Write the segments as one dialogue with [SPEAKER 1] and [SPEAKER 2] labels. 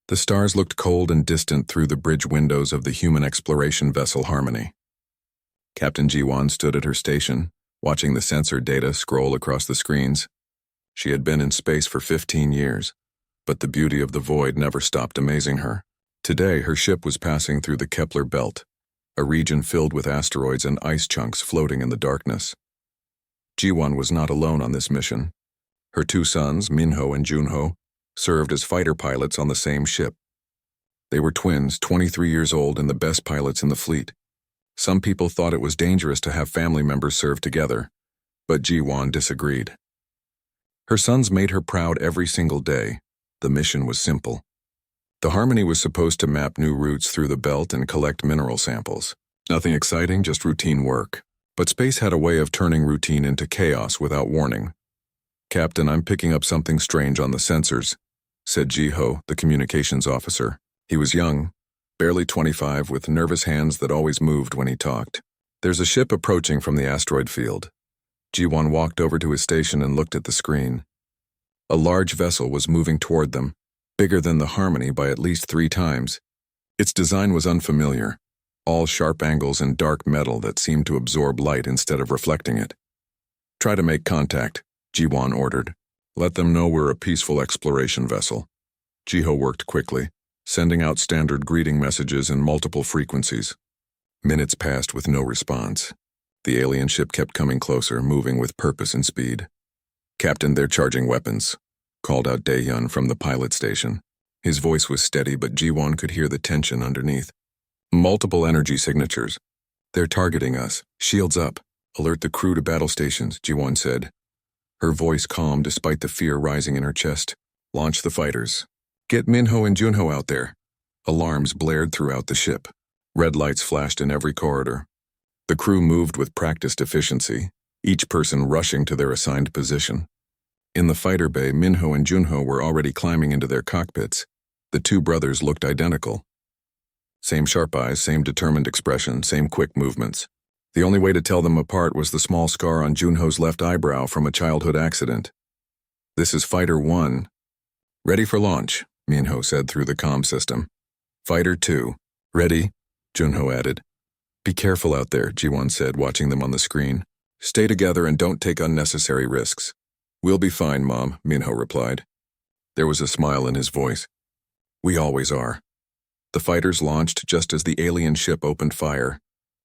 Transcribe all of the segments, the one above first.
[SPEAKER 1] The stars looked cold and distant through the bridge windows of the human exploration vessel Harmony. Captain Ji-won stood at her station, watching the sensor data scroll across the screens. She had been in space for 15 years, but the beauty of the void never stopped amazing her. Today, her ship was passing through the Kepler belt, a region filled with asteroids and ice chunks floating in the darkness. Ji-won was not alone on this mission. Her two sons, Minho and Junho, served as fighter pilots on the same ship. They were twins, 23 years old, and the best pilots in the fleet. Some people thought it was dangerous to have family members serve together, but Ji-won disagreed. Her sons made her proud every single day. The mission was simple. The Harmony was supposed to map new routes through the belt and collect mineral samples. Nothing exciting, just routine work. But space had a way of turning routine into chaos without warning. "Captain, I'm picking up something strange on the sensors," said Ji-ho, the communications officer. He was young, barely 25, with nervous hands that always moved when he talked. "There's a ship approaching from the asteroid field." Ji-won walked over to his station and looked at the screen. A large vessel was moving toward them, bigger than the Harmony by at least 3 times. Its design was unfamiliar, all sharp angles and dark metal that seemed to absorb light instead of reflecting it. "Try to make contact," Ji-won ordered. "Let them know we're a peaceful exploration vessel." Ji-ho worked quickly, sending out standard greeting messages in multiple frequencies. Minutes passed with no response. The alien ship kept coming closer, moving with purpose and speed. "Captain, they're charging weapons," called out Dae-hyun from the pilot station. His voice was steady, but Ji-won could hear the tension underneath. "Multiple energy signatures. They're targeting us. Shields up. Alert the crew to battle stations," Ji-won said. Her voice calm despite the fear rising in her chest. "Launch the fighters. Get Minho and Junho out there." Alarms blared throughout the ship. Red lights flashed in every corridor. The crew moved with practiced efficiency, each person rushing to their assigned position. In the fighter bay, Minho and Junho were already climbing into their cockpits. The two brothers looked identical. Same sharp eyes, same determined expression, same quick movements. The only way to tell them apart was the small scar on Junho's left eyebrow from a childhood accident. "This is Fighter 1. Ready for launch," Minho said through the comm system. "Fighter 2. Ready," Junho added. "Be careful out there," Ji-won said, watching them on the screen. "Stay together and don't take unnecessary risks." "We'll be fine, Mom," Minho replied. There was a smile in his voice. "We always are." The fighters launched just as the alien ship opened fire.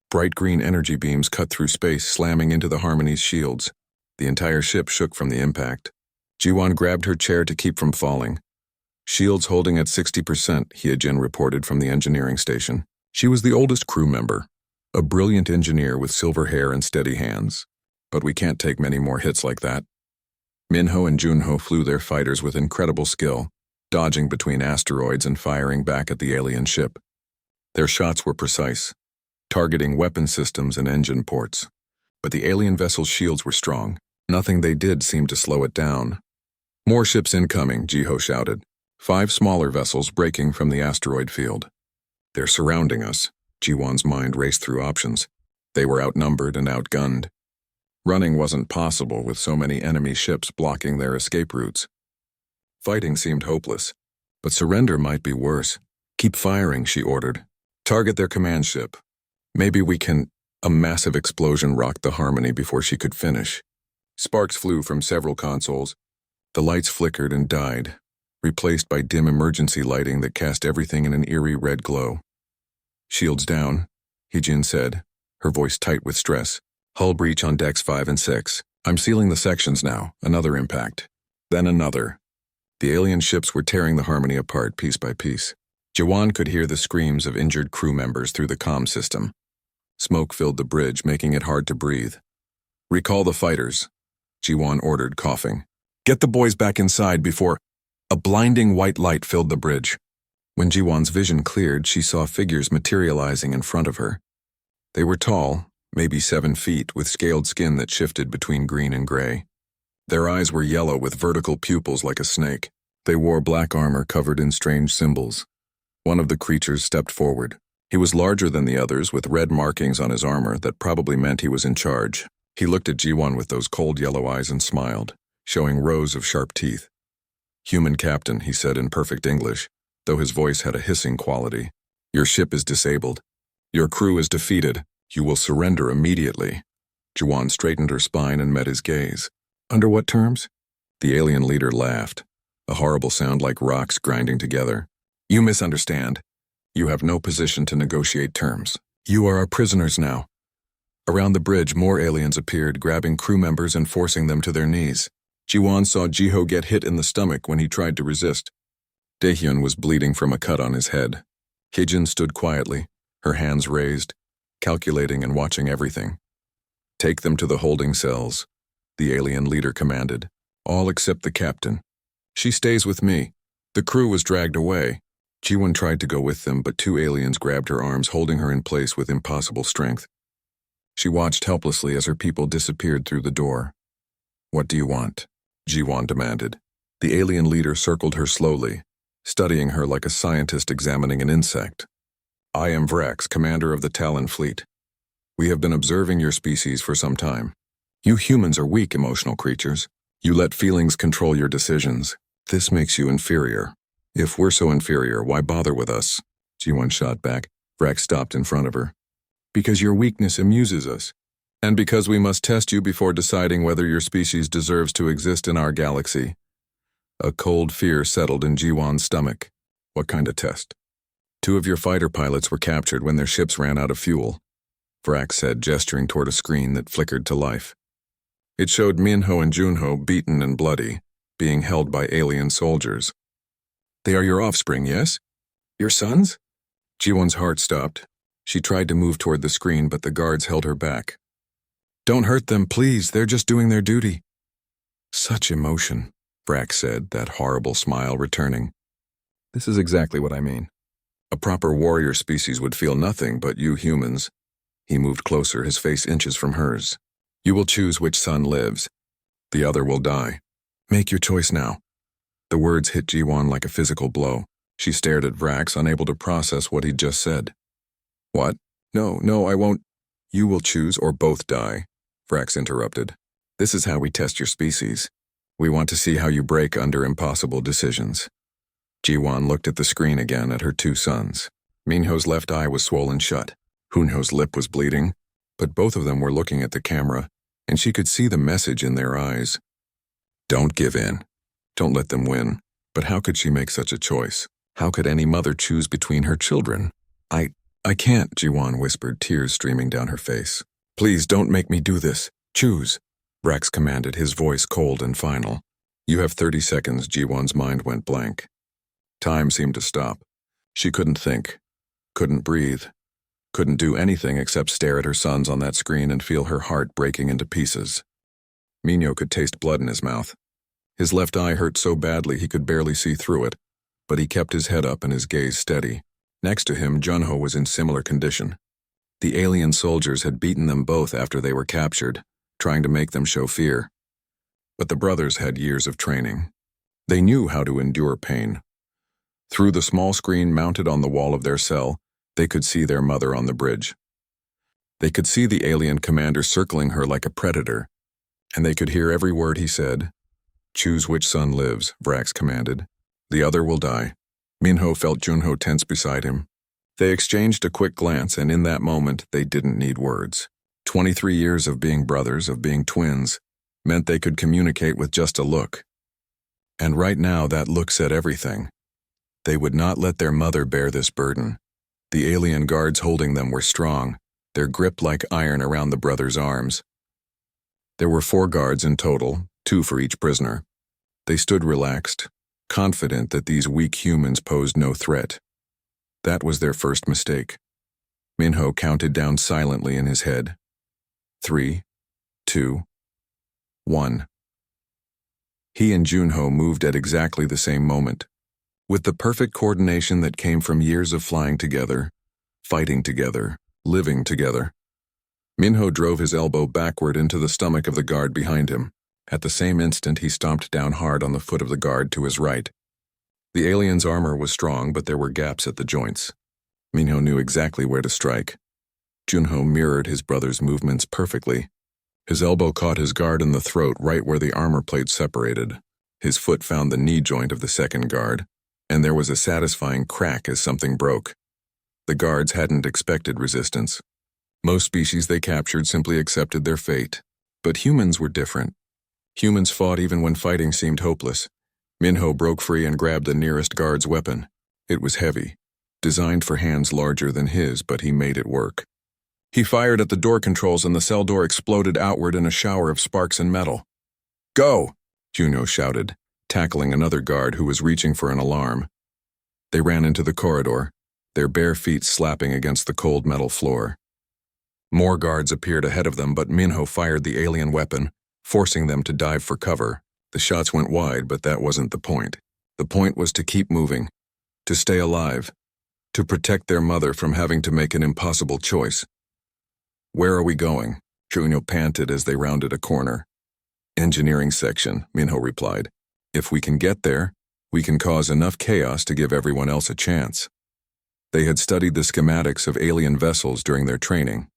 [SPEAKER 1] Bright green energy beams cut through space, slamming into the Harmony's shields. The entire ship shook from the impact. Ji-won grabbed her chair to keep from falling. "Shields holding at 60%, Hyejin reported from the engineering station. She was the oldest crew member, a brilliant engineer with silver hair and steady hands. "But we can't take many more hits like that." Minho and Junho flew their fighters with incredible skill, dodging between asteroids and firing back at the alien ship. Their shots were precise, targeting weapon systems and engine ports. But the alien vessel's shields were strong. Nothing they did seemed to slow it down. "More ships incoming," Ji-ho shouted. 5 smaller vessels breaking from the asteroid field. "They're surrounding us." Ji-won's mind raced through options. They were outnumbered and outgunned. Running wasn't possible with so many enemy ships blocking their escape routes. Fighting seemed hopeless, but surrender might be worse. "Keep firing," she ordered. "Target their command ship. Maybe we can—" A massive explosion rocked the Harmony before she could finish. Sparks flew from several consoles. The lights flickered and died, replaced by dim emergency lighting that cast everything in an eerie red glow. "Shields down," Hyejin said, her voice tight with stress. "Hull breach on decks 5 and 6. I'm sealing the sections now." Another impact. Then another. The alien ships were tearing the Harmony apart piece by piece. Ji-won could hear the screams of injured crew members through the comm system. Smoke filled the bridge, making it hard to breathe. "Recall the fighters," Ji-won ordered, coughing. "Get the boys back inside before—" A blinding white light filled the bridge. When Ji-won's vision cleared, she saw figures materializing in front of her. They were tall, maybe 7 feet, with scaled skin that shifted between green and gray. Their eyes were yellow with vertical pupils like a snake. They wore black armor covered in strange symbols. One of the creatures stepped forward. He was larger than the others, with red markings on his armor that probably meant he was in charge. He looked at Ji-won with those cold yellow eyes and smiled, showing rows of sharp teeth. "Human captain," he said in perfect English. though his voice had a hissing quality. "Your ship is disabled. Your crew is defeated. You will surrender immediately." Jiwan straightened her spine and met his gaze. "Under what terms?" The alien leader laughed, a horrible sound like rocks grinding together. "You misunderstand. You have no position to negotiate terms. You are our prisoners now." Around the bridge, more aliens appeared, grabbing crew members and forcing them to their knees. Jiwan saw Jiho get hit in the stomach when he tried to resist. Daehyun was bleeding from a cut on his head. Hijin stood quietly, her hands raised, calculating and watching everything. "Take them to the holding cells," the alien leader commanded. "All except the captain. She stays with me." The crew was dragged away. Jiwon tried to go with them, but two aliens grabbed her arms, holding her in place with impossible strength. She watched helplessly as her people disappeared through the door. "What do you want?" Jiwon demanded. The alien leader circled her slowly, studying her like a scientist examining an insect. "I am Vrax, commander of the Talon fleet. We have been observing your species for some time. You humans are weak emotional creatures. You let feelings control your decisions. This makes you inferior. If we're so inferior, why bother with us?" Jiwon shot back. Vrax stopped in front of her. "Because your weakness amuses us. And because we must test you before deciding whether your species deserves to exist in our galaxy." A cold fear settled in Jiwon's stomach. "What kind of test?" "Two of your fighter pilots were captured when their ships ran out of fuel," Vrax said, gesturing toward a screen that flickered to life. It showed Minho and Junho, beaten and bloody, being held by alien soldiers. "They are your offspring, yes? Your sons?" Jiwon's heart stopped. She tried to move toward the screen, but the guards held her back. "Don't hurt them, please. They're just doing their duty." "Such emotion," Vrax said, that horrible smile returning. "This is exactly what I mean. A proper warrior species would feel nothing, but you humans." He moved closer, his face inches from hers. "You will choose which son lives. The other will die. Make your choice now." The words hit Jiwon like a physical blow. She stared at Vrax, unable to process what he'd just said. "What? No, I won't." "You will choose or both die," Vrax interrupted. "This is how we test your species. We want to see how you break under impossible decisions." Jiwon looked at the screen again at her two sons. Minho's left eye was swollen shut. Hunho's lip was bleeding, but both of them were looking at the camera, and she could see the message in their eyes. Don't give in. Don't let them win. But how could she make such a choice? How could any mother choose between her children? I can't, Jiwon whispered, tears streaming down her face. "Please don't make me do this. Choose," Vrax commanded, his voice cold and final. "You have 30 seconds, Jiwon's mind went blank. Time seemed to stop. She couldn't think, couldn't breathe, couldn't do anything except stare at her sons on that screen and feel her heart breaking into pieces. Minho could taste blood in his mouth. His left eye hurt so badly he could barely see through it, but he kept his head up and his gaze steady. Next to him, Junho was in similar condition. The alien soldiers had beaten them both after they were captured, trying to make them show fear. But the brothers had years of training. They knew how to endure pain. Through the small screen mounted on the wall of their cell, they could see their mother on the bridge. They could see the alien commander circling her like a predator, and they could hear every word he said. "Choose which son lives," Vrax commanded. "The other will die." Minho felt Junho tense beside him. They exchanged a quick glance, and in that moment, they didn't need words. 23 years of being brothers, of being twins, meant they could communicate with just a look. And right now, that look said everything. They would not let their mother bear this burden. The alien guards holding them were strong, their grip like iron around the brothers' arms. There were 4 guards in total, 2 for each prisoner. They stood relaxed, confident that these weak humans posed no threat. That was their first mistake. Minho counted down silently in his head. 3, 2, 1. He and Junho moved at exactly the same moment, with the perfect coordination that came from years of flying together, fighting together, living together. Minho drove his elbow backward into the stomach of the guard behind him. At the same instant, he stomped down hard on the foot of the guard to his right. The alien's armor was strong, but there were gaps at the joints. Minho knew exactly where to strike. Junho mirrored his brother's movements perfectly. His elbow caught his guard in the throat right where the armor plate separated. His foot found the knee joint of the second guard, and there was a satisfying crack as something broke. The guards hadn't expected resistance. Most species they captured simply accepted their fate. But humans were different. Humans fought even when fighting seemed hopeless. Minho broke free and grabbed the nearest guard's weapon. It was heavy, designed for hands larger than his, but he made it work. He fired at the door controls and the cell door exploded outward in a shower of sparks and metal. "Go!" Juno shouted, tackling another guard who was reaching for an alarm. They ran into the corridor, their bare feet slapping against the cold metal floor. More guards appeared ahead of them, but Minho fired the alien weapon, forcing them to dive for cover. The shots went wide, but that wasn't the point. The point was to keep moving, to stay alive, to protect their mother from having to make an impossible choice. "Where are we going?" Juno panted as they rounded a corner. "Engineering section," Minho replied. "If we can get there, we can cause enough chaos to give everyone else a chance." They had studied the schematics of alien vessels during their training.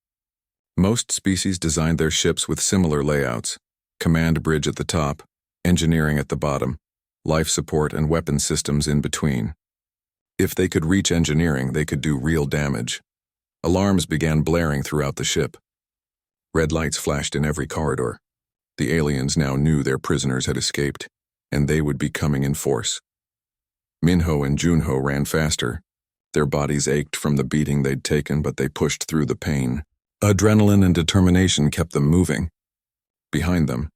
[SPEAKER 1] Most species designed their ships with similar layouts: command bridge at the top, engineering at the bottom, life support and weapon systems in between. If they could reach engineering, they could do real damage. Alarms began blaring throughout the ship. Red lights flashed in every corridor. The aliens now knew their prisoners had escaped, and they would be coming in force. Minho and Junho ran faster. Their bodies ached from the beating they'd taken, but they pushed through the pain. Adrenaline and determination kept them moving. Behind them,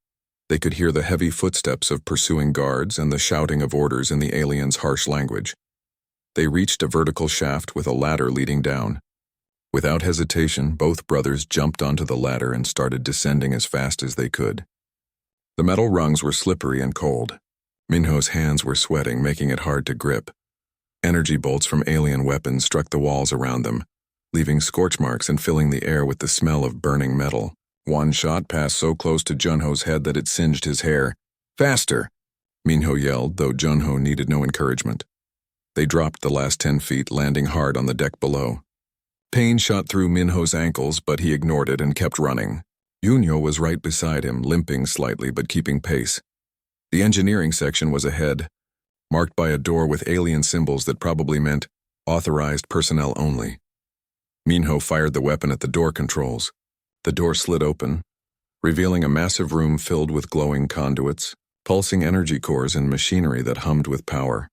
[SPEAKER 1] they could hear the heavy footsteps of pursuing guards and the shouting of orders in the aliens' harsh language. They reached a vertical shaft with a ladder leading down. Without hesitation, both brothers jumped onto the ladder and started descending as fast as they could. The metal rungs were slippery and cold. Minho's hands were sweating, making it hard to grip. Energy bolts from alien weapons struck the walls around them, leaving scorch marks and filling the air with the smell of burning metal. One shot passed so close to Junho's head that it singed his hair. "Faster!" Minho yelled, though Junho needed no encouragement. They dropped the last 10 feet, landing hard on the deck below. Pain shot through Minho's ankles, but he ignored it and kept running. Junho was right beside him, limping slightly but keeping pace. The engineering section was ahead, marked by a door with alien symbols that probably meant authorized personnel only. Minho fired the weapon at the door controls. The door slid open, revealing a massive room filled with glowing conduits, pulsing energy cores and machinery that hummed with power.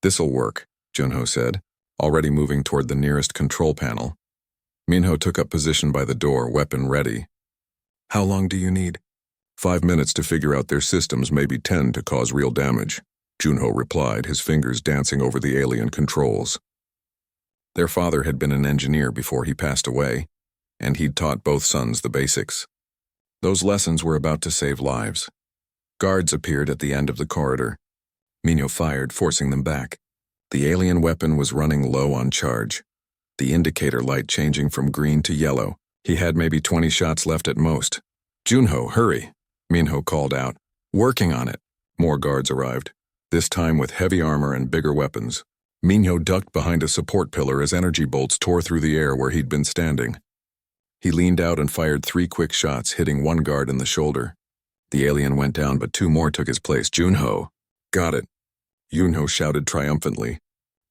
[SPEAKER 1] "This'll work," Junho said, already moving toward the nearest control panel. Minho took up position by the door, weapon ready. "How long do you need?" 5 minutes to figure out their systems, maybe 10 to cause real damage," Junho replied, his fingers dancing over the alien controls. Their father had been an engineer before he passed away, and he'd taught both sons the basics. Those lessons were about to save lives. Guards appeared at the end of the corridor. Minho fired, forcing them back. The alien weapon was running low on charge, the indicator light changing from green to yellow. He had maybe 20 shots left at most. "Junho, hurry," Minho called out. "Working on it." More guards arrived, this time with heavy armor and bigger weapons. Minho ducked behind a support pillar as energy bolts tore through the air where he'd been standing. He leaned out and fired 3 quick shots, hitting one guard in the shoulder. The alien went down, but 2 more took his place. "Junho!" "Got it," Junho shouted triumphantly.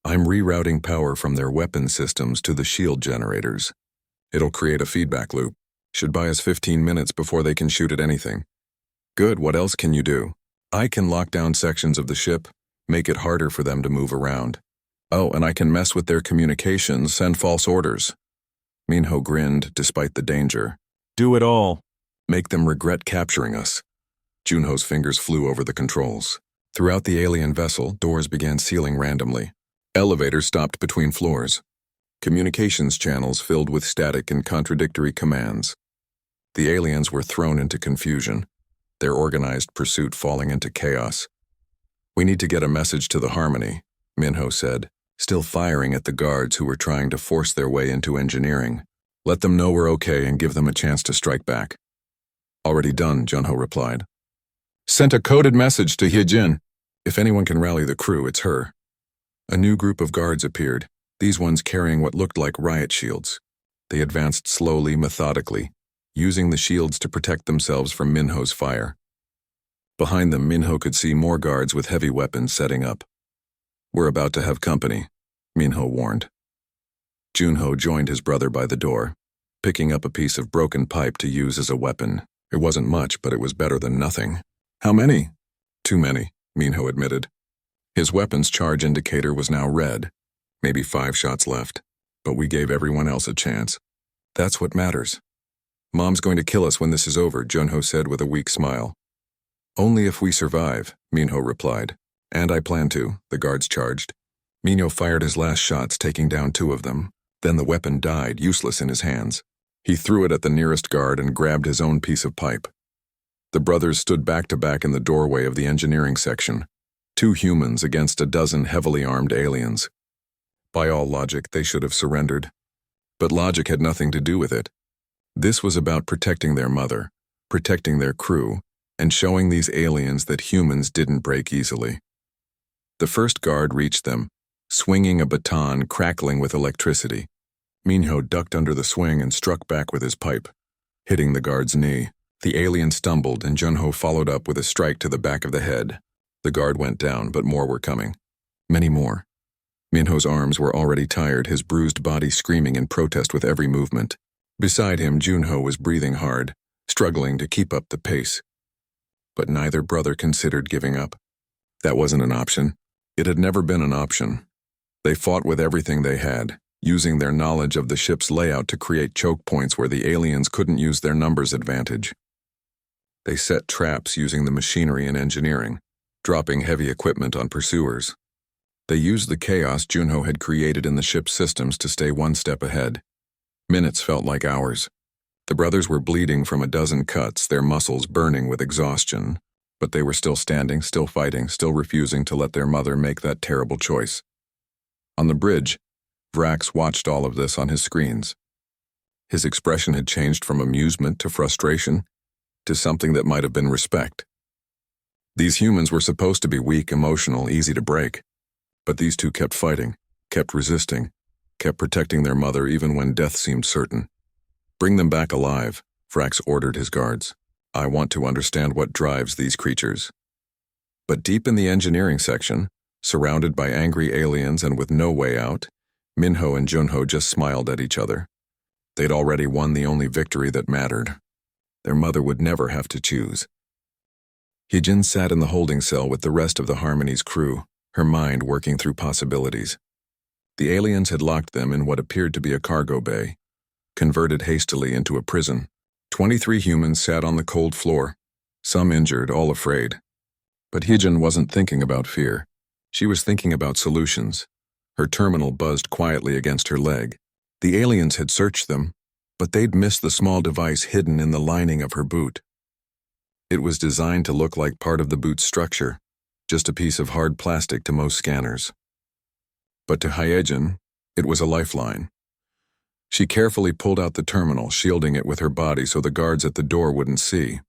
[SPEAKER 1] "I'm rerouting power from their weapon systems to the shield generators. It'll create a feedback loop. Should buy us 15 minutes before they can shoot at anything." "Good, what else can you do?" "I can lock down sections of the ship, make it harder for them to move around. Oh, and I can mess with their communications, send false orders." Minho grinned, despite the danger. "Do it all. Make them regret capturing us." Junho's fingers flew over the controls. Throughout the alien vessel, doors began sealing randomly. Elevators stopped between floors. Communications channels filled with static and contradictory commands. The aliens were thrown into confusion, their organized pursuit falling into chaos. "We need to get a message to the Harmony," Minho said, still firing at the guards who were trying to force their way into engineering. "Let them know we're okay and give them a chance to strike back." "Already done," Junho replied. "Sent a coded message to Hyejin. If anyone can rally the crew, it's her." A new group of guards appeared, these ones carrying what looked like riot shields. They advanced slowly, methodically, using the shields to protect themselves from Minho's fire. Behind them, Minho could see more guards with heavy weapons setting up. We're about to have company, Minho warned. Junho joined his brother by the door, picking up a piece of broken pipe to use as a weapon. It wasn't much, but it was better than nothing. How many? Too many, Minho admitted. His weapon's charge indicator was now red. Maybe 5 shots left, but we gave everyone else a chance. That's what matters. Mom's going to kill us when this is over, Junho said with a weak smile. Only if we survive, Minho replied. And I plan to, the guards charged. Minho fired his last shots, taking down 2 of them. Then the weapon died, useless in his hands. He threw it at the nearest guard and grabbed his own piece of pipe. The brothers stood back to back in the doorway of the engineering section. 2 humans against a dozen heavily armed aliens. By all logic, they should have surrendered. But logic had nothing to do with it. This was about protecting their mother, protecting their crew, and showing these aliens that humans didn't break easily. The first guard reached them, swinging a baton crackling with electricity. Minho ducked under the swing and struck back with his pipe, hitting the guard's knee. The alien stumbled, and Junho followed up with a strike to the back of the head. The guard went down, but more were coming. Many more. Minho's arms were already tired, his bruised body screaming in protest with every movement. Beside him, Junho was breathing hard, struggling to keep up the pace. But neither brother considered giving up. That wasn't an option. It had never been an option. They fought with everything they had, using their knowledge of the ship's layout to create choke points where the aliens couldn't use their numbers advantage. They set traps using the machinery and engineering, dropping heavy equipment on pursuers. They used the chaos Junho had created in the ship's systems to stay one step ahead. Minutes felt like hours. The brothers were bleeding from a dozen cuts, their muscles burning with exhaustion, but they were still standing, still fighting, still refusing to let their mother make that terrible choice. On the bridge, Vrax watched all of this on his screens. His expression had changed from amusement to frustration to something that might have been respect. These humans were supposed to be weak, emotional, easy to break, but these 2 kept fighting, kept resisting, kept protecting their mother even when death seemed certain. Bring them back alive, Vrax ordered his guards. I want to understand what drives these creatures. But deep in the engineering section, surrounded by angry aliens and with no way out, Minho and Junho just smiled at each other. They'd already won the only victory that mattered. Their mother would never have to choose. Hijin sat in the holding cell with the rest of the Harmony's crew, her mind working through possibilities. The aliens had locked them in what appeared to be a cargo bay, converted hastily into a prison. 23 humans sat on the cold floor, some injured, all afraid. But Hijin wasn't thinking about fear. She was thinking about solutions. Her terminal buzzed quietly against her leg. The aliens had searched them, but they'd missed the small device hidden in the lining of her boot. It was designed to look like part of the boot's structure, just a piece of hard plastic to most scanners. But to Hyejin, it was a lifeline. She carefully pulled out the terminal, shielding it with her body so the guards at the door wouldn't see.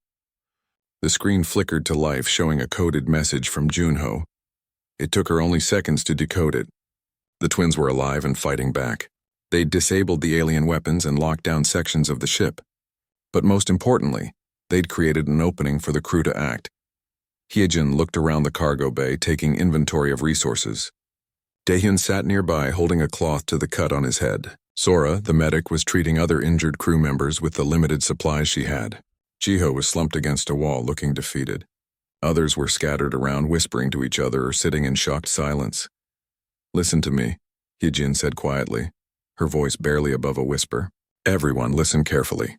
[SPEAKER 1] The screen flickered to life, showing a coded message from Junho. It took her only seconds to decode it. The twins were alive and fighting back. They'd disabled the alien weapons and locked down sections of the ship. But most importantly, they'd created an opening for the crew to act. Hyejin looked around the cargo bay, taking inventory of resources. Daehyun sat nearby, holding a cloth to the cut on his head. Sora, the medic, was treating other injured crew members with the limited supplies she had. Jiho was slumped against a wall, looking defeated. Others were scattered around, whispering to each other or sitting in shocked silence. "Listen to me," Hyejin said quietly, her voice barely above a whisper. "Everyone, listen carefully.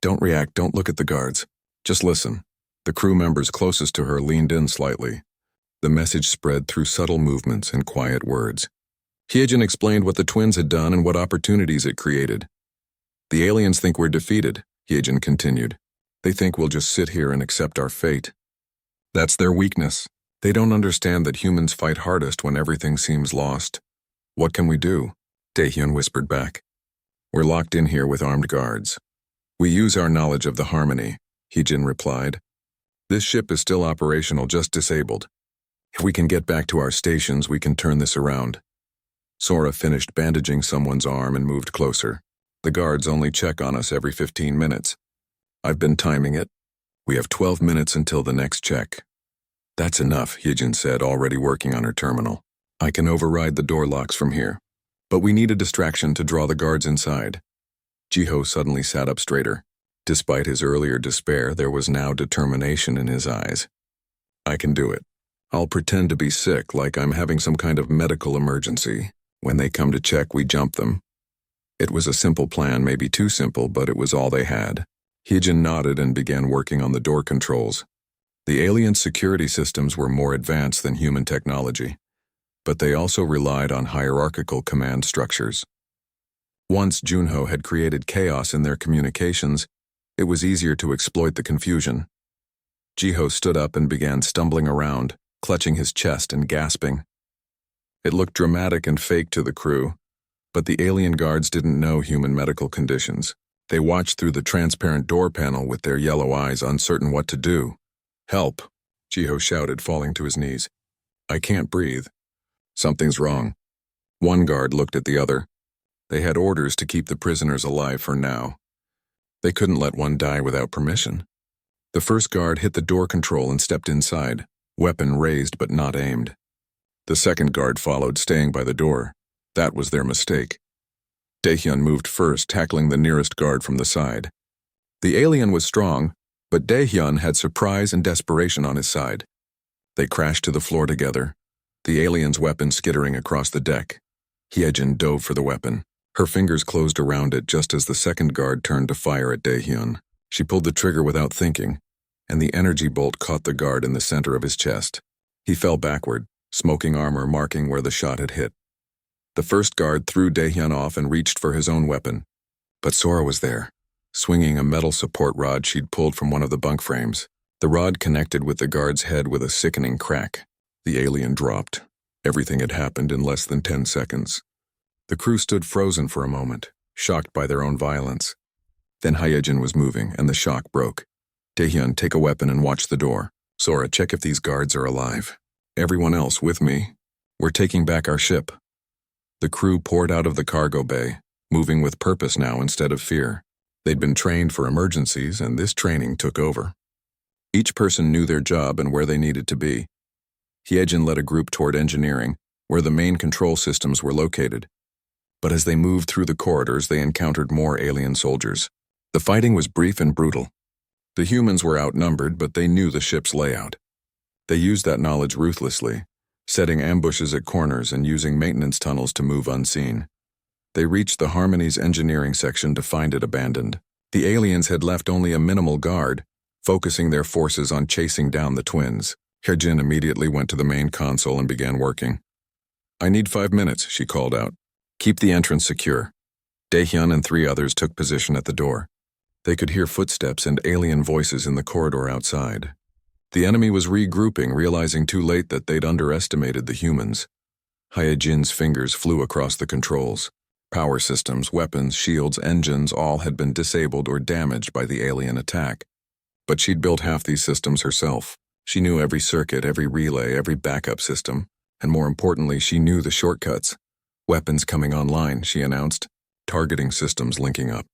[SPEAKER 1] Don't react, don't look at the guards. Just listen." The crew members closest to her leaned in slightly. The message spread through subtle movements and quiet words. Hyejin explained what the twins had done and what opportunities it created. "The aliens think we're defeated," Hyejin continued. "They think we'll just sit here and accept our fate. That's their weakness. They don't understand that humans fight hardest when everything seems lost. What can we do?" Daehyun whispered back. "We're locked in here with armed guards. We use our knowledge of the Harmony," Hyejin replied. "This ship is still operational, just disabled. If we can get back to our stations, we can turn this around." Sora finished bandaging someone's arm and moved closer. "The guards only check on us every 15 minutes. I've been timing it. We have 12 minutes until the next check." "That's enough," Hyejin said, already working on her terminal. I can override the door locks from here. But we need a distraction to draw the guards inside. Jiho suddenly sat up straighter. Despite his earlier despair, there was now determination in his eyes. I can do it. I'll pretend to be sick, like I'm having some kind of medical emergency. When they come to check, we jump them. It was a simple plan, maybe too simple, but it was all they had. Hyejin nodded and began working on the door controls. The alien security systems were more advanced than human technology, but they also relied on hierarchical command structures. Once Junho had created chaos in their communications, it was easier to exploit the confusion. Jiho stood up and began stumbling around, clutching his chest and gasping. It looked dramatic and fake to the crew, but the alien guards didn't know human medical conditions. They watched through the transparent door panel with their yellow eyes, uncertain what to do. "Help!" Jiho shouted, falling to his knees. "I can't breathe. Something's wrong." One guard looked at the other. They had orders to keep the prisoners alive for now. They couldn't let one die without permission. The first guard hit the door control and stepped inside, weapon raised but not aimed. The second guard followed, staying by the door. That was their mistake. Daehyun moved first, tackling the nearest guard from the side. The alien was strong, but Daehyun had surprise and desperation on his side. They crashed to the floor together, the alien's weapon skittering across the deck. Hyejin dove for the weapon. Her fingers closed around it just as the second guard turned to fire at Daehyun. She pulled the trigger without thinking, and the energy bolt caught the guard in the center of his chest. He fell backward, smoking armor marking where the shot had hit. The first guard threw Daehyun off and reached for his own weapon. But Sora was there, swinging a metal support rod she'd pulled from one of the bunk frames. The rod connected with the guard's head with a sickening crack. The alien dropped. Everything had happened in less than 10 seconds. The crew stood frozen for a moment, shocked by their own violence. Then Hyejin was moving, and the shock broke. "Daehyun, take a weapon and watch the door. Sora, check if these guards are alive. Everyone else with me. We're taking back our ship." The crew poured out of the cargo bay, moving with purpose now instead of fear. They'd been trained for emergencies, and this training took over. Each person knew their job and where they needed to be. Hyejin led a group toward engineering, where the main control systems were located. But as they moved through the corridors, they encountered more alien soldiers. The fighting was brief and brutal. The humans were outnumbered, but they knew the ship's layout. They used that knowledge ruthlessly, setting ambushes at corners and using maintenance tunnels to move unseen. They reached the Harmony's engineering section to find it abandoned. The aliens had left only a minimal guard, focusing their forces on chasing down the twins. Hyejin immediately went to the main console and began working. "I need 5 minutes," she called out. "Keep the entrance secure." Daehyun and 3 others took position at the door. They could hear footsteps and alien voices in the corridor outside. The enemy was regrouping, realizing too late that they'd underestimated the humans. Hyejin's fingers flew across the controls. Power systems, weapons, shields, engines, all had been disabled or damaged by the alien attack. But she'd built half these systems herself. She knew every circuit, every relay, every backup system, and more importantly, she knew the shortcuts. "Weapons coming online," she announced, targeting systems linking up.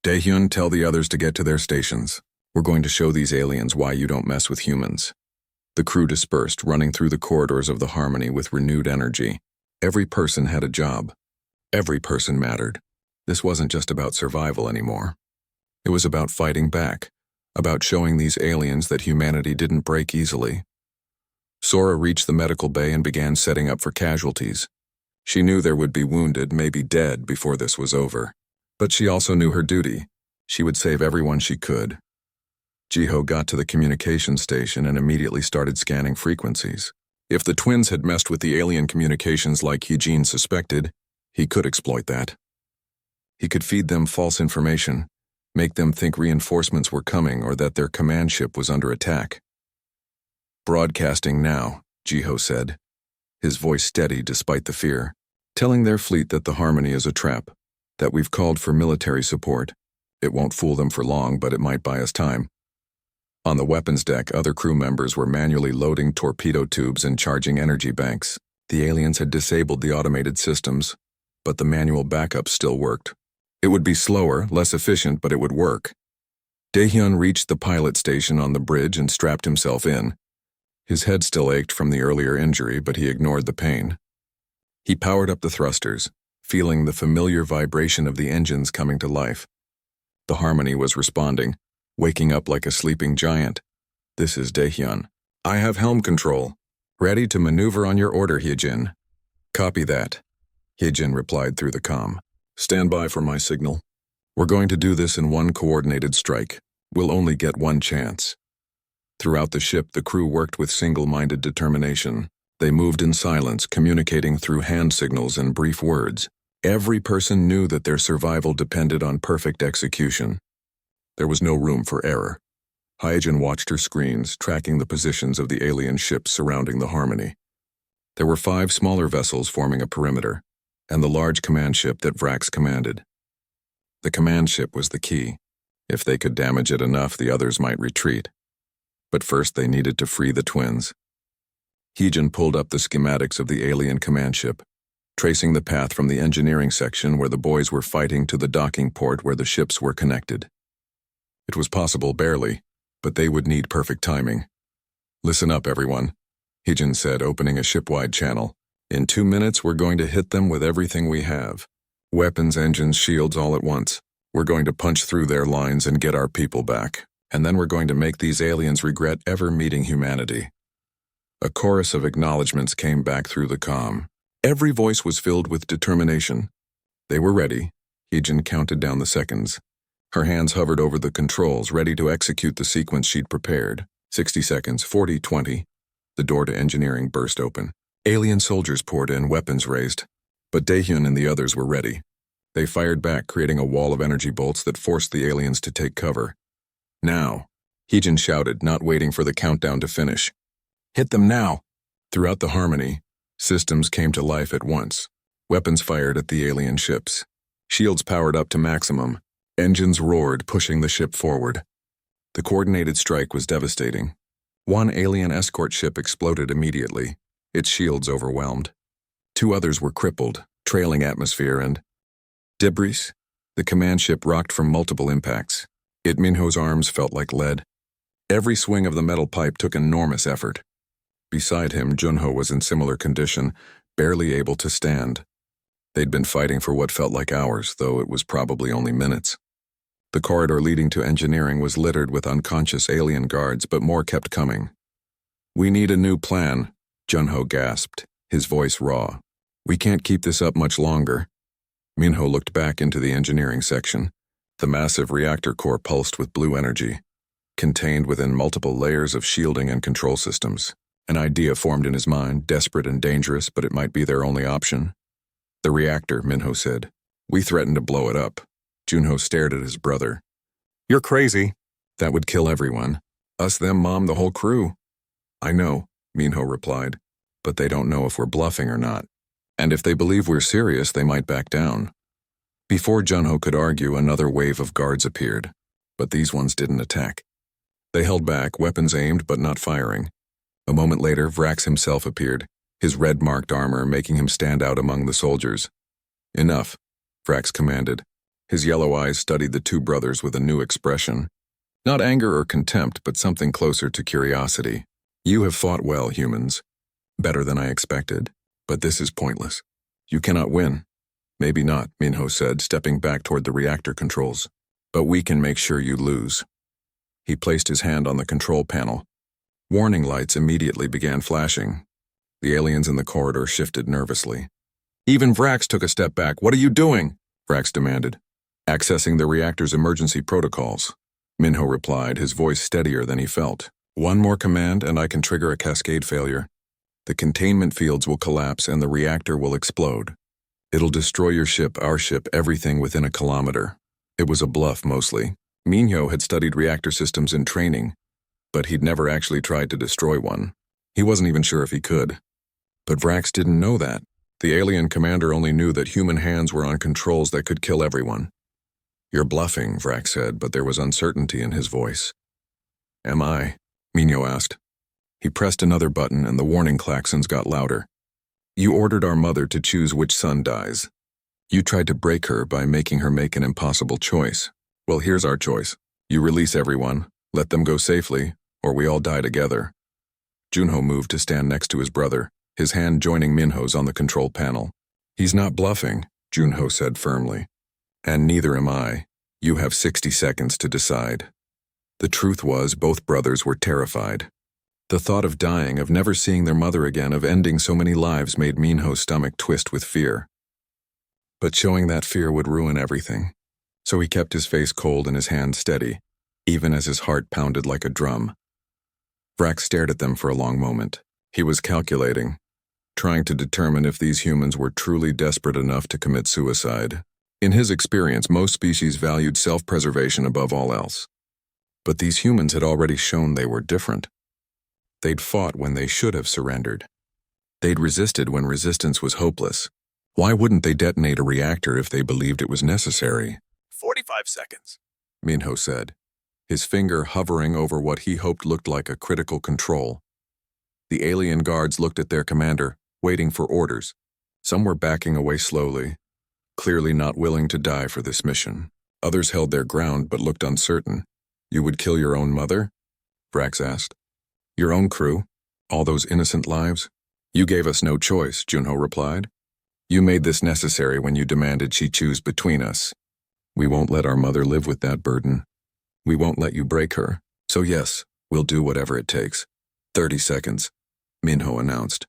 [SPEAKER 1] "Daehyun, tell the others to get to their stations. We're going to show these aliens why you don't mess with humans." The crew dispersed, running through the corridors of the Harmony with renewed energy. Every person had a job. Every person mattered. This wasn't just about survival anymore. It was about fighting back, about showing these aliens that humanity didn't break easily. Sora reached the medical bay and began setting up for casualties. She knew there would be wounded, maybe dead, before this was over. But she also knew her duty. She would save everyone she could. Jiho got to the communication station and immediately started scanning frequencies. If the twins had messed with the alien communications like Hyejin suspected, he could exploit that. He could feed them false information, make them think reinforcements were coming or that their command ship was under attack. "Broadcasting now," Jiho said, his voice steady despite the fear, "telling their fleet that the Harmony is a trap, that we've called for military support. It won't fool them for long, but it might buy us time." On the weapons deck, other crew members were manually loading torpedo tubes and charging energy banks. The aliens had disabled the automated systems, but the manual backup still worked. It would be slower, less efficient, but it would work. Daehyun reached the pilot station on the bridge and strapped himself in. His head still ached from the earlier injury, but he ignored the pain. He powered up the thrusters, feeling the familiar vibration of the engines coming to life. The Harmony was responding, waking up like a sleeping giant. "This is Daehyun. I have helm control. Ready to maneuver on your order, Hyejin." "Copy that," Hyejin replied through the comm. "Stand by for my signal. We're going to do this in one coordinated strike. We'll only get one chance." Throughout the ship, the crew worked with single-minded determination. They moved in silence, communicating through hand signals and brief words. Every person knew that their survival depended on perfect execution. There was no room for error. Hyejin watched her screens, tracking the positions of the alien ships surrounding the Harmony. There were 5 smaller vessels forming a perimeter, and the large command ship that Vrax commanded. The command ship was the key. If they could damage it enough, the others might retreat. But first they needed to free the twins. Hyejin pulled up the schematics of the alien command ship, tracing the path from the engineering section where the boys were fighting to the docking port where the ships were connected. It was possible barely, but they would need perfect timing. "Listen up, everyone," Hyejin said, opening a ship-wide channel. "In 2 minutes, we're going to hit them with everything we have. Weapons, engines, shields, all at once. We're going to punch through their lines and get our people back. And then we're going to make these aliens regret ever meeting humanity." A chorus of acknowledgments came back through the comm. Every voice was filled with determination. They were ready. Hyejin counted down the seconds. Her hands hovered over the controls, ready to execute the sequence she'd prepared. 60 seconds, 40, 20. The door to engineering burst open. Alien soldiers poured in, weapons raised. But Daehyun and the others were ready. They fired back, creating a wall of energy bolts that forced the aliens to take cover. "Now," Hyejin shouted, not waiting for the countdown to finish. "Hit them now!" Throughout the Harmony, systems came to life at once. Weapons fired at the alien ships. Shields powered up to maximum. Engines roared, pushing the ship forward. The coordinated strike was devastating. One alien escort ship exploded immediately, its shields overwhelmed. 2 others were crippled, trailing atmosphere and debris. The command ship rocked from multiple impacts. Minho's arms felt like lead. Every swing of the metal pipe took enormous effort. Beside him, Junho was in similar condition, barely able to stand. They'd been fighting for what felt like hours, though it was probably only minutes. The corridor leading to engineering was littered with unconscious alien guards, but more kept coming. "We need a new plan," Junho gasped, his voice raw. "We can't keep this up much longer." Minho looked back into the engineering section. The massive reactor core pulsed with blue energy, contained within multiple layers of shielding and control systems. An idea formed in his mind, desperate and dangerous, but it might be their only option. "The reactor," Minho said. "We threatened to blow it up." Junho stared at his brother. "You're crazy. That would kill everyone. Us, them, Mom, the whole crew." "I know," Minho replied, "but they don't know if we're bluffing or not. And if they believe we're serious, they might back down." Before Junho could argue, another wave of guards appeared, but these ones didn't attack. They held back, weapons aimed but not firing. A moment later, Vrax himself appeared, his red-marked armor making him stand out among the soldiers. "Enough," Vrax commanded. His yellow eyes studied the 2 brothers with a new expression. Not anger or contempt, but something closer to curiosity. "You have fought well, humans. Better than I expected. But this is pointless. You cannot win." "Maybe not," Minho said, stepping back toward the reactor controls. "But we can make sure you lose." He placed his hand on the control panel. Warning lights immediately began flashing. The aliens in the corridor shifted nervously. Even Vrax took a step back. "What are you doing?" Vrax demanded. "Accessing the reactor's emergency protocols," Minho replied, his voice steadier than he felt. "One more command and I can trigger a cascade failure. The containment fields will collapse and the reactor will explode. It'll destroy your ship, our ship, everything within a kilometer." It was a bluff mostly. Minho had studied reactor systems in training, but he'd never actually tried to destroy one. He wasn't even sure if he could. But Vrax didn't know that. The alien commander only knew that human hands were on controls that could kill everyone. "You're bluffing," Vrax said, but there was uncertainty in his voice. "Am I?" Minho asked. He pressed another button and the warning klaxons got louder. "You ordered our mother to choose which son dies. You tried to break her by making her make an impossible choice. Well, here's our choice. You release everyone, let them go safely, or we all die together." Junho moved to stand next to his brother, his hand joining Minho's on the control panel. He's not bluffing, Junho said firmly. And neither am I. You have 60 seconds to decide. The truth was, both brothers were terrified. The thought of dying, of never seeing their mother again, of ending so many lives made Minho's stomach twist with fear. But showing that fear would ruin everything. So he kept his face cold and his hands steady, even as his heart pounded like a drum. Vrax stared at them for a long moment. He was calculating, trying to determine if these humans were truly desperate enough to commit suicide. In his experience, most species valued self-preservation above all else. But these humans had already shown they were different. They'd fought when they should have surrendered. They'd resisted when resistance was hopeless. Why wouldn't they detonate a reactor if they believed it was necessary?
[SPEAKER 2] 45 seconds,
[SPEAKER 1] Minho said, his finger hovering over what he hoped looked like a critical control. The alien guards looked at their commander, waiting for orders. Some were backing away slowly, clearly not willing to die for this mission. Others held their ground but looked uncertain. You would kill your own mother? Vrax asked. Your own crew? All those innocent lives? You gave us no choice, Junho replied. You made this necessary when you demanded she choose between us. We won't let our mother live with that burden. We won't let you break her. So yes, we'll do whatever it takes. 30 seconds, Minho announced.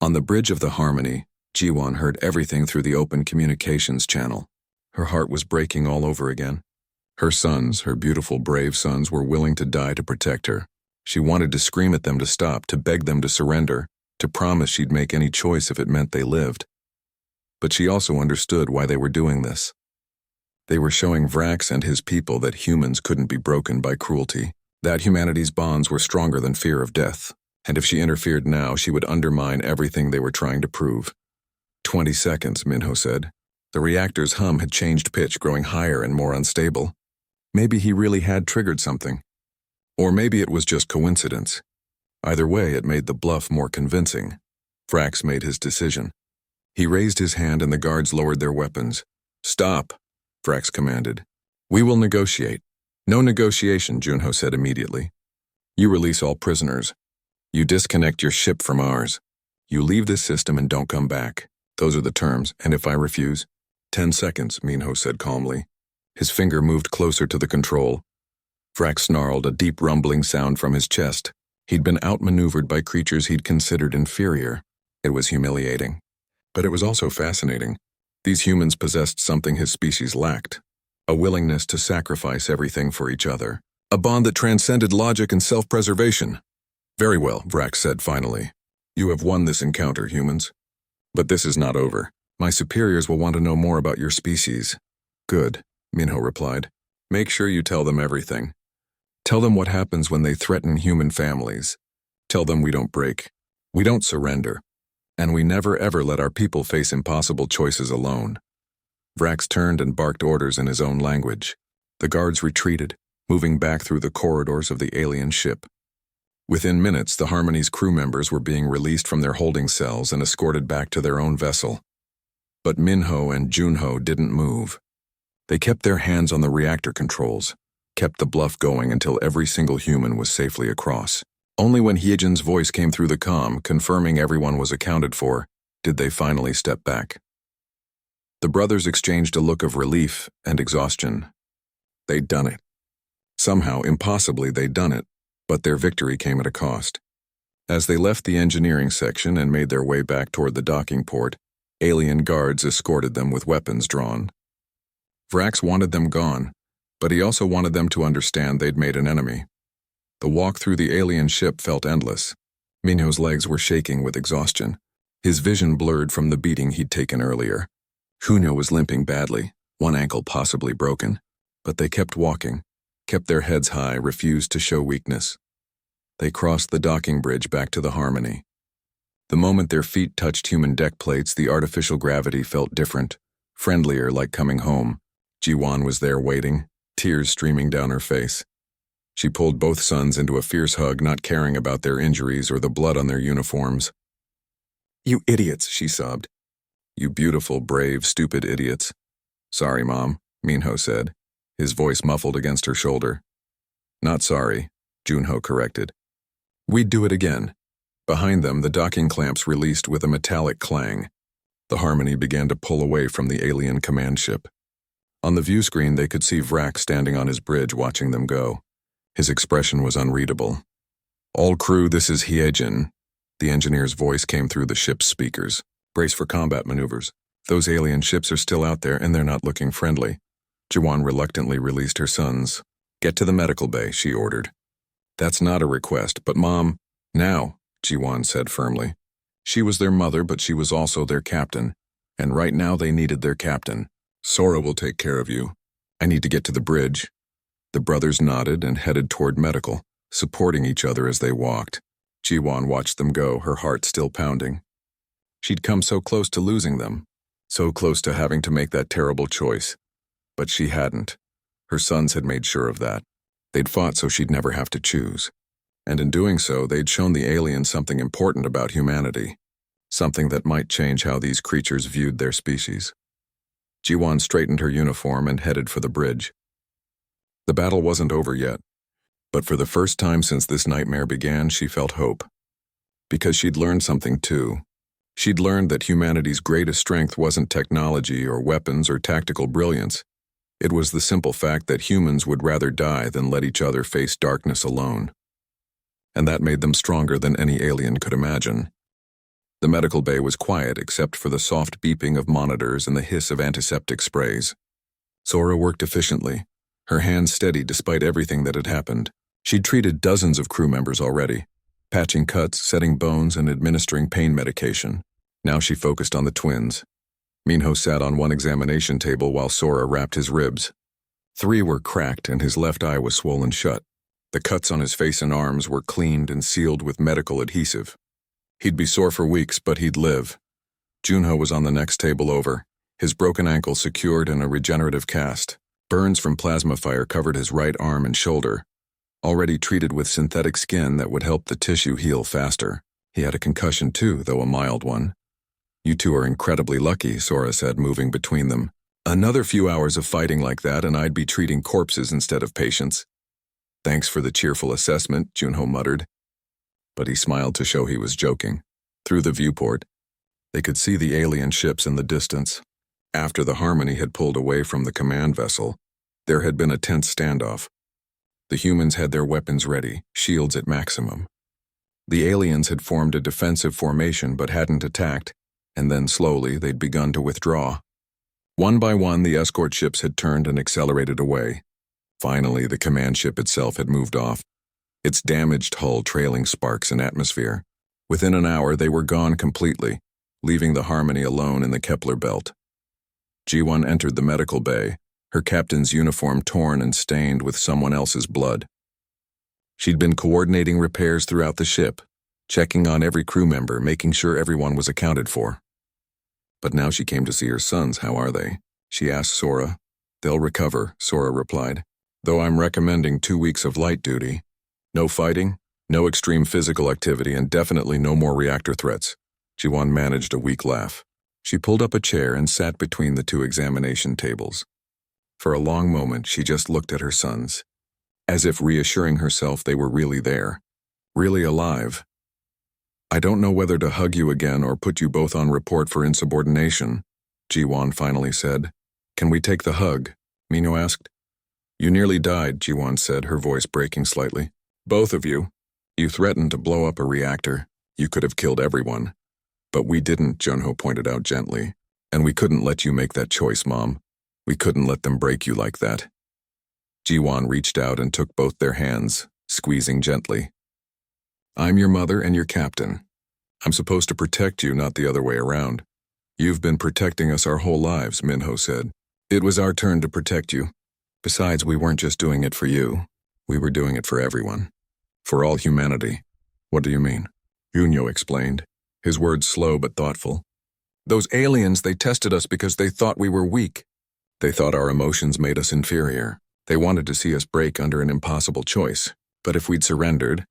[SPEAKER 1] On the bridge of the Harmony, Jiwon heard everything through the open communications channel. Her heart was breaking all over again. Her sons, her beautiful, brave sons, were willing to die to protect her. She wanted to scream at them to stop, to beg them to surrender, to promise she'd make any choice if it meant they lived. But she also understood why they were doing this. They were showing Vrax and his people that humans couldn't be broken by cruelty, that humanity's bonds were stronger than fear of death, and if she interfered now, she would undermine everything they were trying to prove. 20 seconds, Minho said. The reactor's hum had changed pitch, growing higher and more unstable. Maybe he really had triggered something. Or maybe it was just coincidence. Either way, it made the bluff more convincing. Vrax made his decision. He raised his hand and the guards lowered their weapons. Stop, Vrax commanded. We will negotiate. No negotiation, Junho said immediately. You release all prisoners. You disconnect your ship from ours. You leave this system and don't come back. Those are the terms, and if I refuse? 10 seconds, Minho said calmly. His finger moved closer to the control. Vrax snarled, a deep rumbling sound from his chest. He'd been outmaneuvered by creatures he'd considered inferior. It was humiliating. But it was also fascinating. These humans possessed something his species lacked. A willingness to sacrifice everything for each other. A bond that transcended logic and self-preservation. Very well, Vrax said finally. You have won this encounter, humans. But this is not over. My superiors will want to know more about your species. Good, Minho replied. Make sure you tell them everything. Tell them what happens when they threaten human families. Tell them we don't break. We don't surrender. And we never ever let our people face impossible choices alone. Vrax turned and barked orders in his own language. The guards retreated, moving back through the corridors of the alien ship. Within minutes, the Harmony's crew members were being released from their holding cells and escorted back to their own vessel. But Minho and Junho didn't move. They kept their hands on the reactor controls, kept the bluff going until every single human was safely across. Only when Hyejin's voice came through the comm, confirming everyone was accounted for, did they finally step back. The brothers exchanged a look of relief and exhaustion. They'd done it. Somehow, impossibly, they'd done it, but their victory came at a cost. As they left the engineering section and made their way back toward the docking port, alien guards escorted them with weapons drawn. Vrax wanted them gone, but he also wanted them to understand they'd made an enemy. The walk through the alien ship felt endless. Minho's legs were shaking with exhaustion. His vision blurred from the beating he'd taken earlier. Junho was limping badly, one ankle possibly broken, but they kept walking, kept their heads high, refused to show weakness. They crossed the docking bridge back to the Harmony. The moment their feet touched human deck plates, the artificial gravity felt different, friendlier, like coming home. Jiwon was there waiting, tears streaming down her face. She pulled both sons into a fierce hug, not caring about their injuries or the blood on their uniforms. You idiots, she sobbed. You beautiful, brave, stupid idiots. Sorry, Mom, Minho said, his voice muffled against her shoulder. Not sorry, Junho corrected. We'd do it again. Behind them, the docking clamps released with a metallic clang. The Harmony began to pull away from the alien command ship. On the view screen, they could see Vrak standing on his bridge watching them go. His expression was unreadable. "All crew, this is Hyejin." The engineer's voice came through the ship's speakers. "Brace for combat maneuvers. Those alien ships are still out there and they're not looking friendly." Jiwan reluctantly released her sons. "Get to the medical bay," she ordered. "That's not a request, but Mom..." "Now," Jiwan said firmly. She was their mother, but she was also their captain, and right now they needed their captain. "Sora will take care of you. I need to get to the bridge." The brothers nodded and headed toward medical, supporting each other as they walked. Jiwan watched them go, her heart still pounding. She'd come so close to losing them, so close to having to make that terrible choice. But she hadn't. Her sons had made sure of that. They'd fought so she'd never have to choose. And in doing so, they'd shown the aliens something important about humanity, something that might change how these creatures viewed their species. Jiwan straightened her uniform and headed for the bridge. The battle wasn't over yet, but for the first time since this nightmare began, she felt hope. Because she'd learned something too. She'd learned that humanity's greatest strength wasn't technology or weapons or tactical brilliance. It was the simple fact that humans would rather die than let each other face darkness alone. And that made them stronger than any alien could imagine. The medical bay was quiet except for the soft beeping of monitors and the hiss of antiseptic sprays. Sora worked efficiently, her hands steady despite everything that had happened. She'd treated dozens of crew members already, patching cuts, setting bones, and administering pain medication. Now she focused on the twins. Minho sat on one examination table while Sora wrapped his ribs. 3 were cracked and his left eye was swollen shut. The cuts on his face and arms were cleaned and sealed with medical adhesive. He'd be sore for weeks, but he'd live. Junho was on the next table over, his broken ankle secured in a regenerative cast. Burns from plasma fire covered his right arm and shoulder, already treated with synthetic skin that would help the tissue heal faster. He had a concussion too, though a mild one. "You two are incredibly lucky," Sora said, moving between them. "Another few hours of fighting like that and I'd be treating corpses instead of patients." "Thanks for the cheerful assessment," Junho muttered. But he smiled to show he was joking. Through the viewport, they could see the alien ships in the distance. After the Harmony had pulled away from the command vessel, there had been a tense standoff. The humans had their weapons ready, shields at maximum. The aliens had formed a defensive formation but hadn't attacked, and then slowly they'd begun to withdraw. One by one, the escort ships had turned and accelerated away. Finally, the command ship itself had moved off, its damaged hull trailing sparks in atmosphere. Within an hour, they were gone completely, leaving the Harmony alone in the Kepler belt. G1 entered the medical bay, her captain's uniform torn and stained with someone else's blood. She'd been coordinating repairs throughout the ship, checking on every crew member, making sure everyone was accounted for. But now she came to see her sons. "How are they?" she asked Sora. "They'll recover," Sora replied, "though I'm recommending 2 weeks of light duty. No fighting, no extreme physical activity, and definitely no more reactor threats." Jiwan managed a weak laugh. She pulled up a chair and sat between the 2 examination tables. For a long moment, she just looked at her sons, as if reassuring herself they were really there, really alive. "I don't know whether to hug you again or put you both on report for insubordination," Jiwan finally said. "Can we take the hug?" Minho asked. "You nearly died," Jiwan said, her voice breaking slightly. "Both of you. You threatened to blow up a reactor. You could have killed everyone. But we didn't," Junho pointed out gently. "And we couldn't let you make that choice, Mom. We couldn't let them break you like that." Jiwan reached out and took both their hands, squeezing gently. "I'm your mother and your captain. I'm supposed to protect you, not the other way around. You've been protecting us our whole lives," Minho said. "It was our turn to protect you. Besides, we weren't just doing it for you. We were doing it for everyone. For all humanity." "What do you mean?" Junho explained, his words slow but thoughtful. "Those aliens, they tested us because they thought we were weak. They thought our emotions made us inferior. They wanted to see us break under an impossible choice. But if we'd surrendered,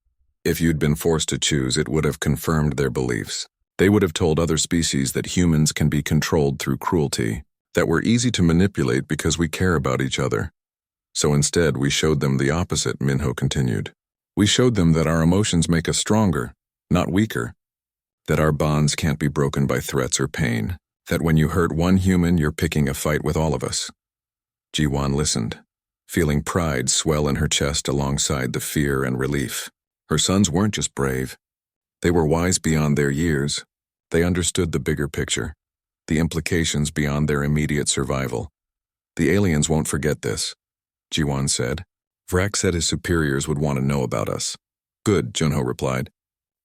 [SPEAKER 1] if you'd been forced to choose, it would have confirmed their beliefs. They would have told other species that humans can be controlled through cruelty, that we're easy to manipulate because we care about each other. So instead, we showed them the opposite," Minho continued. "We showed them that our emotions make us stronger, not weaker. That our bonds can't be broken by threats or pain. That when you hurt one human, you're picking a fight with all of us. Ji-won listened, feeling pride swell in her chest alongside the fear and relief. Her sons weren't just brave. They were wise beyond their years. They understood the bigger picture, the implications beyond their immediate survival. The aliens won't forget this, Ji-won said. Vrak said his superiors would want to know about us. Good, Junho replied.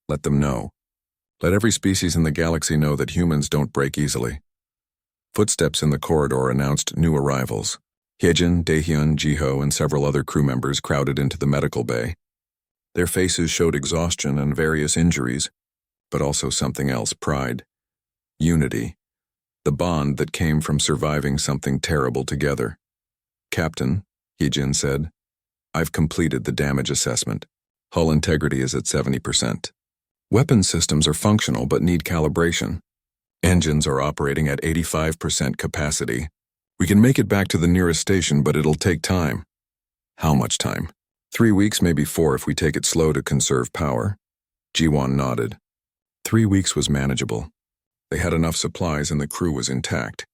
[SPEAKER 1] Let them know. Let every species in the galaxy know that humans don't break easily. Footsteps in the corridor announced new arrivals. Hyejin, Daehyun, Jiho, and several other crew members crowded into the medical bay. Their faces showed exhaustion and various injuries, but also something else, pride. Unity. The bond that came from surviving something terrible together. Captain, Hyejin said, I've completed the damage assessment. Hull integrity is at 70%. Weapon systems are functional but need calibration. Engines are operating at 85% capacity. We can make it back to the nearest station, but it'll take time. How much time? 3 weeks, maybe 4 if we take it slow to conserve power. Ji-won nodded. 3 weeks was manageable. They had enough supplies and the crew was intact.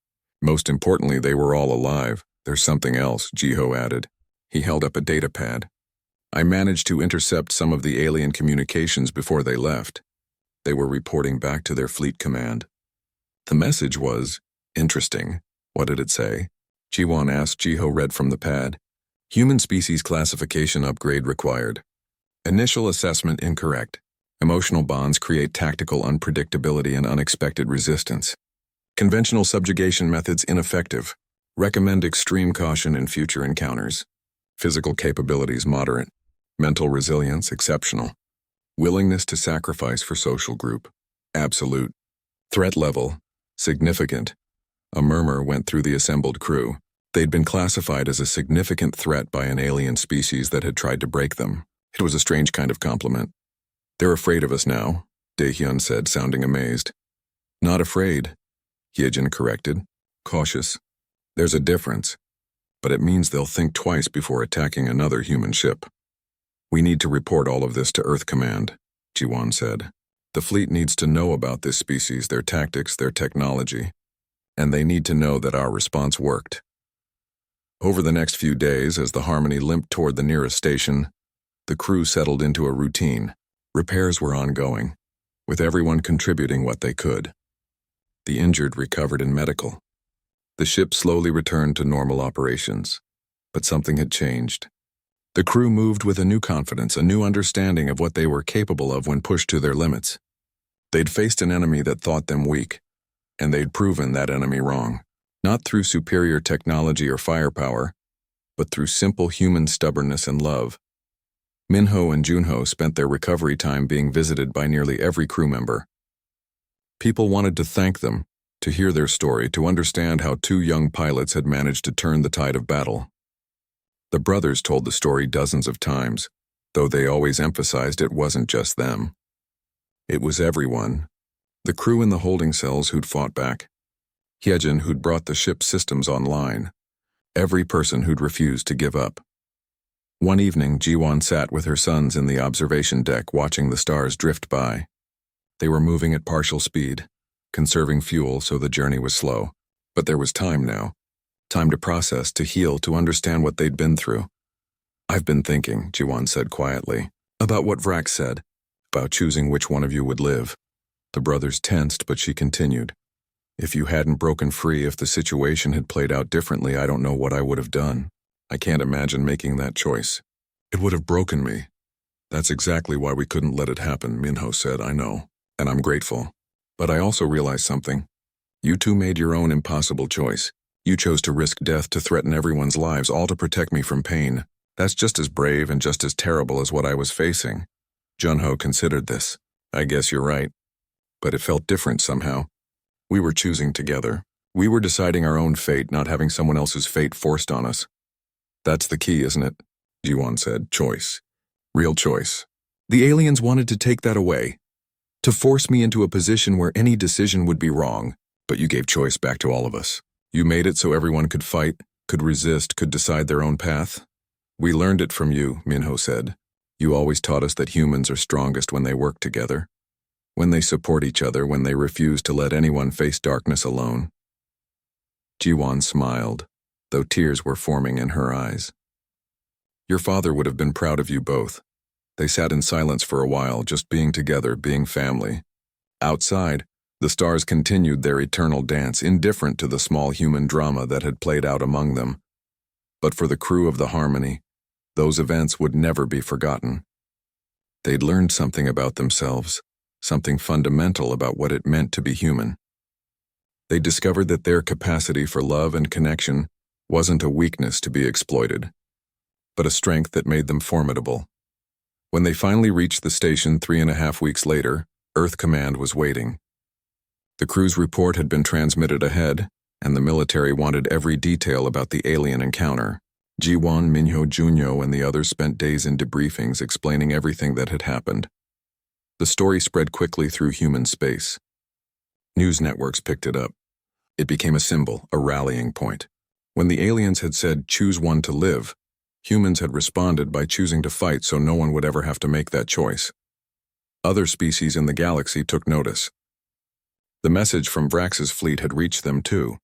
[SPEAKER 1] Most importantly, they were all alive. There's something else, Jiho added. He held up a data pad. I managed to intercept some of the alien communications before they left. They were reporting back to their fleet command. The message was, interesting. What did it say? Ji-won asked. Jiho read from the pad. Human species classification upgrade required. Initial assessment incorrect. Emotional bonds create tactical unpredictability and unexpected resistance. Conventional subjugation methods ineffective. Recommend extreme caution in future encounters. Physical capabilities moderate. Mental resilience exceptional. Willingness to sacrifice for social group absolute. Threat level significant. A murmur went through the assembled crew. They'd been classified as a significant threat by an alien species that had tried to break them. It was a strange kind of compliment. They're afraid of us now, Daehyun said, sounding amazed. Not afraid, Hyejin corrected, cautious. There's a difference, but it means they'll think twice before attacking another human ship. We need to report all of this to Earth Command, Ji-won said. The fleet needs to know about this species, their tactics, their technology, and they need to know that our response worked. Over the next few days, as the Harmony limped toward the nearest station, the crew settled into a routine. Repairs were ongoing, with everyone contributing what they could. The injured recovered in medical. The ship slowly returned to normal operations, but something had changed. The crew moved with a new confidence, a new understanding of what they were capable of when pushed to their limits. They'd faced an enemy that thought them weak, and they'd proven that enemy wrong, not through superior technology or firepower, but through simple human stubbornness and love. Minho and Junho spent their recovery time being visited by nearly every crew member. People wanted to thank them, to hear their story, to understand how 2 young pilots had managed to turn the tide of battle. The brothers told the story dozens of times, though they always emphasized it wasn't just them. It was everyone. The crew in the holding cells who'd fought back. Hyejin who'd brought the ship's systems online. Every person who'd refused to give up. One evening, Ji-won sat with her sons in the observation deck watching the stars drift by. They were moving at partial speed, conserving fuel so the journey was slow. But there was time now. Time to process, to heal, to understand what they'd been through. I've been thinking, Ji-won said quietly, about what Vrak said, about choosing which one of you would live. The brothers tensed, but she continued. If you hadn't broken free, if the situation had played out differently, I don't know what I would have done. I can't imagine making that choice. It would have broken me. That's exactly why we couldn't let it happen, Minho said. I know, and I'm grateful. But I also realized something. You two made your own impossible choice. You chose to risk death, to threaten everyone's lives, all to protect me from pain. That's just as brave and just as terrible as what I was facing. Junho considered this. I guess you're right. But it felt different somehow. We were choosing together. We were deciding our own fate, not having someone else's fate forced on us. That's the key, isn't it? Ji-won said. Choice. Real choice. The aliens wanted to take that away. To force me into a position where any decision would be wrong. But you gave choice back to all of us. You made it so everyone could fight, could resist, could decide their own path. We learned it from you, Minho said. You always taught us that humans are strongest when they work together. when they support each other, when they refuse to let anyone face darkness alone. Jiwon smiled, though tears were forming in her eyes. Your father would have been proud of you both. They sat in silence for a while, just being together, being family. Outside, the stars continued their eternal dance, indifferent to the small human drama that had played out among them. But for the crew of the Harmony, those events would never be forgotten. They'd learned something about themselves, something fundamental about what it meant to be human. They discovered that their capacity for love and connection wasn't a weakness to be exploited, but a strength that made them formidable. When they finally reached the station 3.5 weeks later, Earth Command was waiting. The crew's report had been transmitted ahead, and the military wanted every detail about the alien encounter. Jiwon, Minho, Junyo, and the others spent days in debriefings explaining everything that had happened. The story spread quickly through human space. News networks picked it up. It became a symbol, a rallying point. When the aliens had said, "Choose one to live," humans had responded by choosing to fight so no one would ever have to make that choice. Other species in the galaxy took notice. The message from Vrax's fleet had reached them too.